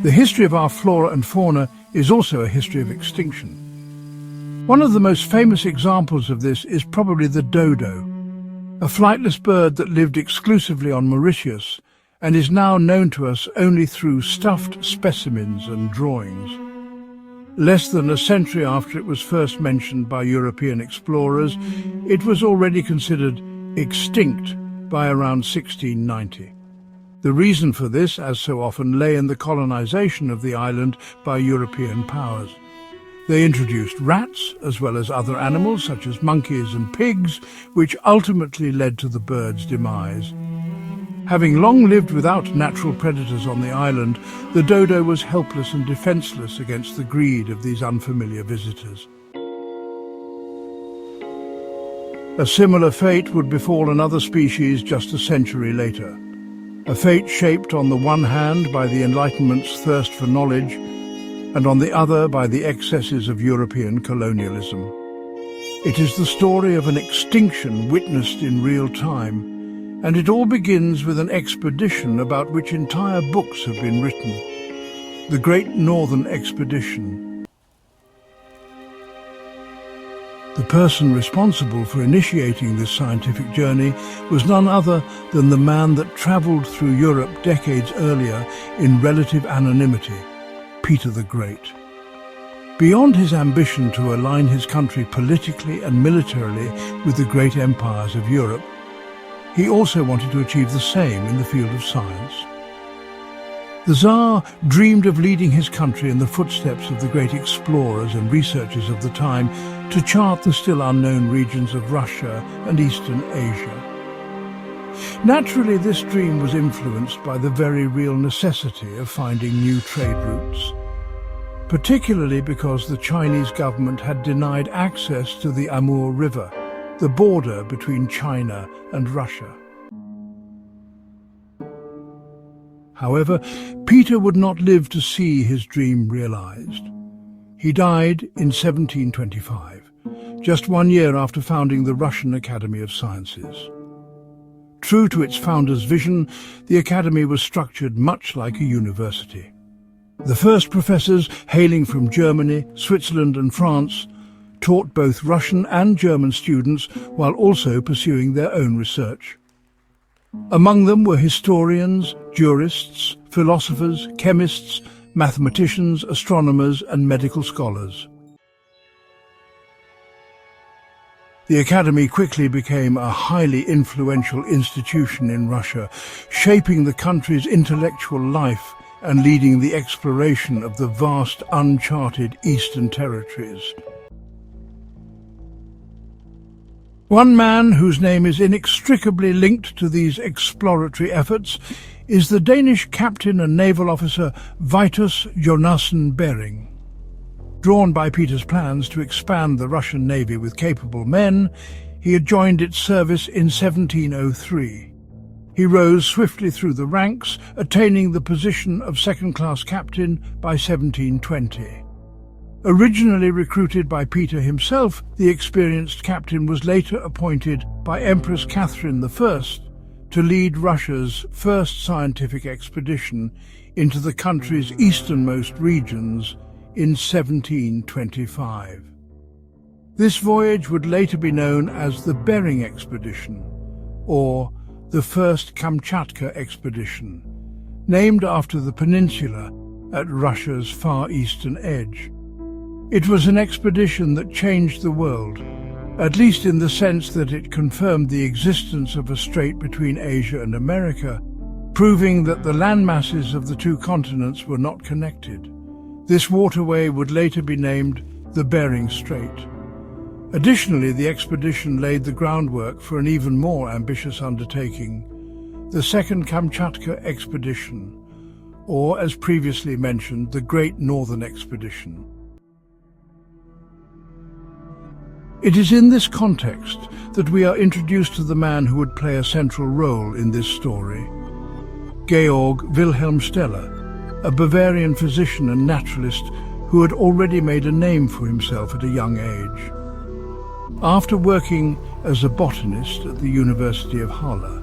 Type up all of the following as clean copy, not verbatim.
The history of our flora and fauna is also a history of extinction. One of the most famous examples of this is probably the dodo, a flightless bird that lived exclusively on Mauritius and is now known to us only through stuffed specimens and drawings. Less than a century after it was first mentioned by European explorers, it was already considered extinct by around 1690. The reason for this, as so often, lay in the colonization of the island by European powers. They introduced rats, as well as other animals such as monkeys and pigs, which ultimately led to the bird's demise. Having long lived without natural predators on the island, the dodo was helpless and defenseless against the greed of these unfamiliar visitors. A similar fate would befall another species just a century later. A fate shaped on the one hand by the Enlightenment's thirst for knowledge, and on the other by the excesses of European colonialism. It is the story of an extinction witnessed in real time, and it all begins with an expedition about which entire books have been written. The Great Northern Expedition. The person responsible for initiating this scientific journey was none other than the man that travelled through Europe decades earlier in relative anonymity, Peter the Great. Beyond his ambition to align his country politically and militarily with the great empires of Europe, he also wanted to achieve the same in the field of science. The Tsar dreamed of leading his country in the footsteps of the great explorers and researchers of the time to chart the still unknown regions of Russia and Eastern Asia. Naturally, this dream was influenced by the very real necessity of finding new trade routes, particularly because the Chinese government had denied access to the Amur River, the border between China and Russia. However, Peter would not live to see his dream realized. He died in 1725, just 1 year after founding the Russian Academy of Sciences. True to its founder's vision, the Academy was structured much like a university. The first professors, hailing from Germany, Switzerland and France, taught both Russian and German students while also pursuing their own research. Among them were historians, jurists, philosophers, chemists, mathematicians, astronomers and medical scholars. The Academy quickly became a highly influential institution in Russia, shaping the country's intellectual life and leading the exploration of the vast uncharted Eastern territories. One man whose name is inextricably linked to these exploratory efforts is the Danish captain and naval officer Vitus Bering. Drawn by Peter's plans to expand the Russian navy with capable men, he had joined its service in 1703. He rose swiftly through the ranks, attaining the position of second-class captain by 1720. Originally recruited by Peter himself, the experienced captain was later appointed by Empress Catherine I to lead Russia's first scientific expedition into the country's easternmost regions in 1725. This voyage would later be known as the Bering Expedition, or the First Kamchatka Expedition, named after the peninsula at Russia's far eastern edge. It was an expedition that changed the world, at least in the sense that it confirmed the existence of a strait between Asia and America, proving that the landmasses of the two continents were not connected. This waterway would later be named the Bering Strait. Additionally, the expedition laid the groundwork for an even more ambitious undertaking, the Second Kamchatka Expedition, or, as previously mentioned, the Great Northern Expedition. It is in this context that we are introduced to the man who would play a central role in this story, Georg Wilhelm Steller, a Bavarian physician and naturalist who had already made a name for himself at a young age. After working as a botanist at the University of Halle,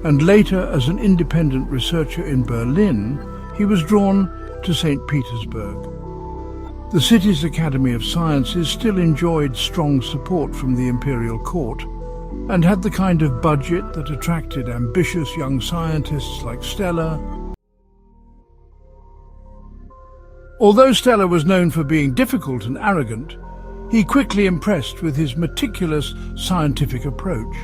and later as an independent researcher in Berlin, he was drawn to St. Petersburg. The city's Academy of Sciences still enjoyed strong support from the imperial court and had the kind of budget that attracted ambitious young scientists like Steller. Although Steller was known for being difficult and arrogant, he quickly impressed with his meticulous scientific approach.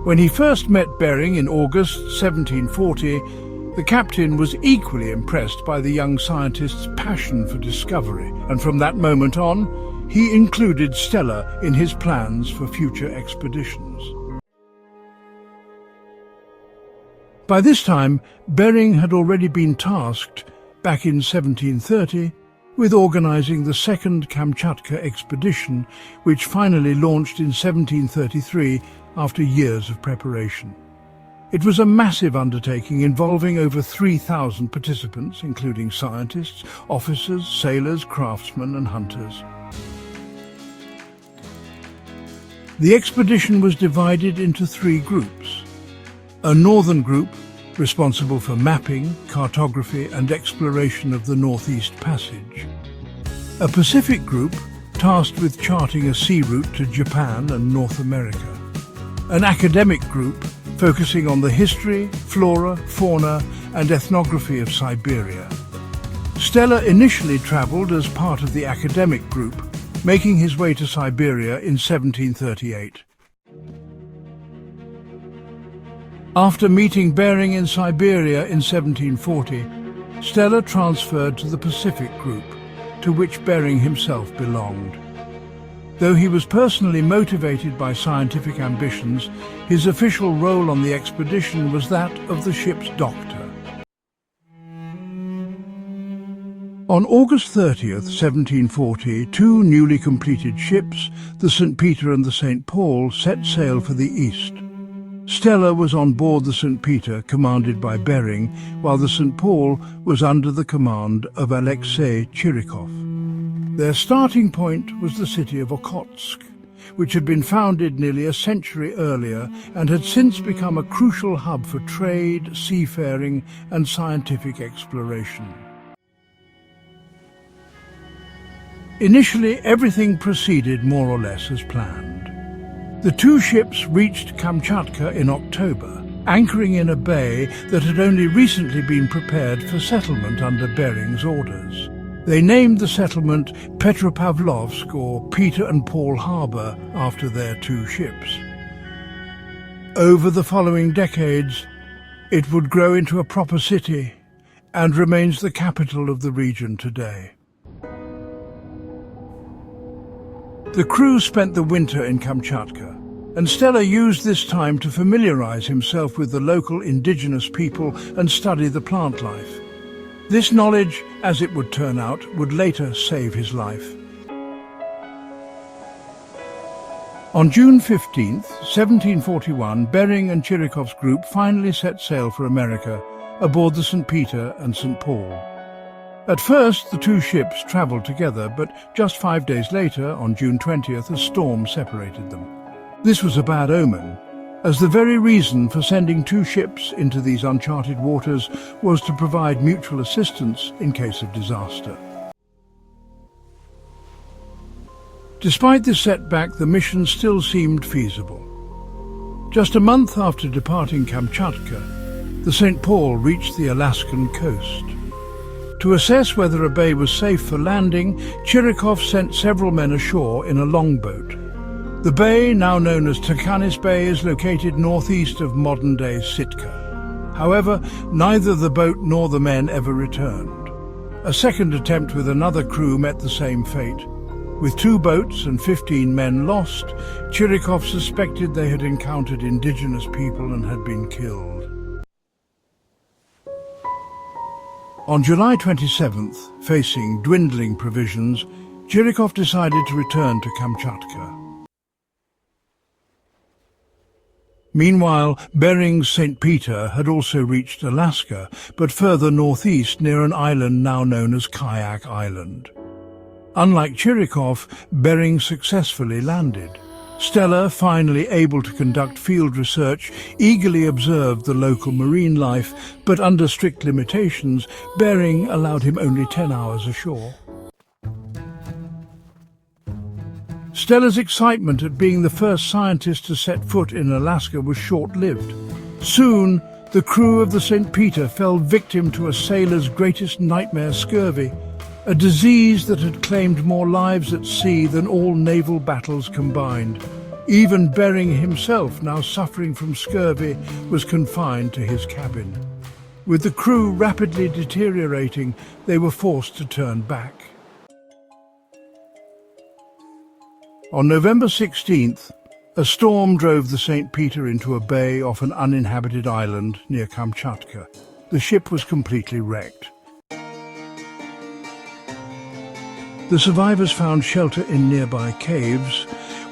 When he first met Bering in August 1740, the captain was equally impressed by the young scientist's passion for discovery, and from that moment on, he included Steller in his plans for future expeditions. By this time, Bering had already been tasked, back in 1730, with organizing the Second Kamchatka expedition, which finally launched in 1733 after years of preparation. It was a massive undertaking involving over 3,000 participants, including scientists, officers, sailors, craftsmen and hunters. The expedition was divided into 3 groups. A northern group, responsible for mapping, cartography and exploration of the Northeast Passage. A Pacific group, tasked with charting a sea route to Japan and North America. An academic group, focusing on the history, flora, fauna and ethnography of Siberia. Steller initially travelled as part of the academic group, making his way to Siberia in 1738. After meeting Bering in Siberia in 1740, Steller transferred to the Pacific Group, to which Bering himself belonged. Though he was personally motivated by scientific ambitions, his official role on the expedition was that of the ship's doctor. On August 30th, 1740, 2 newly completed ships, the St. Peter and the St. Paul, set sail for the east. Steller was on board the St. Peter, commanded by Bering, while the St. Paul was under the command of Alexei Chirikov. Their starting point was the city of Okhotsk, which had been founded nearly a century earlier and had since become a crucial hub for trade, seafaring and scientific exploration. Initially, everything proceeded more or less as planned. The 2 ships reached Kamchatka in October, anchoring in a bay that had only recently been prepared for settlement under Bering's orders. They named the settlement Petropavlovsk, or Peter and Paul Harbour, after their 2 ships. Over the following decades, it would grow into a proper city and remains the capital of the region today. The crew spent the winter in Kamchatka, and Steller used this time to familiarize himself with the local indigenous people and study the plant life. This knowledge, as it would turn out, would later save his life. On June 15th, 1741, Bering and Chirikov's group finally set sail for America aboard the St. Peter and St. Paul. At first, the 2 ships travelled together, but just 5 days later, on June 20th, a storm separated them. This was a bad omen, as the very reason for sending 2 ships into these uncharted waters was to provide mutual assistance in case of disaster. Despite this setback, the mission still seemed feasible. Just a month after departing Kamchatka, the St. Paul reached the Alaskan coast. To assess whether a bay was safe for landing, Chirikov sent several men ashore in a longboat. The bay, now known as Takanis Bay, is located northeast of modern-day Sitka. However, neither the boat nor the men ever returned. A second attempt with another crew met the same fate. With 2 boats and 15 men lost, Chirikov suspected they had encountered indigenous people and had been killed. On July 27th, facing dwindling provisions, Chirikov decided to return to Kamchatka. Meanwhile, Bering's St. Peter had also reached Alaska, but further northeast near an island now known as Kayak Island. Unlike Chirikov, Bering successfully landed. Steller, finally able to conduct field research, eagerly observed the local marine life, but under strict limitations, Bering allowed him only 10 hours ashore. Steller's excitement at being the first scientist to set foot in Alaska was short-lived. Soon, the crew of the St. Peter fell victim to a sailor's greatest nightmare, scurvy, a disease that had claimed more lives at sea than all naval battles combined. Even Bering himself, now suffering from scurvy, was confined to his cabin. With the crew rapidly deteriorating, they were forced to turn back. On November 16th, a storm drove the St. Peter into a bay off an uninhabited island near Kamchatka. The ship was completely wrecked. The survivors found shelter in nearby caves,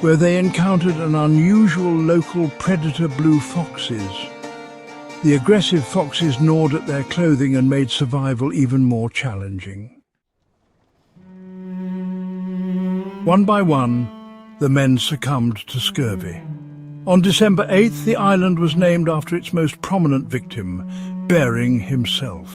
where they encountered an unusual local predator, blue foxes. The aggressive foxes gnawed at their clothing and made survival even more challenging. One by one, the men succumbed to scurvy. On December 8th, the island was named after its most prominent victim, Bering himself.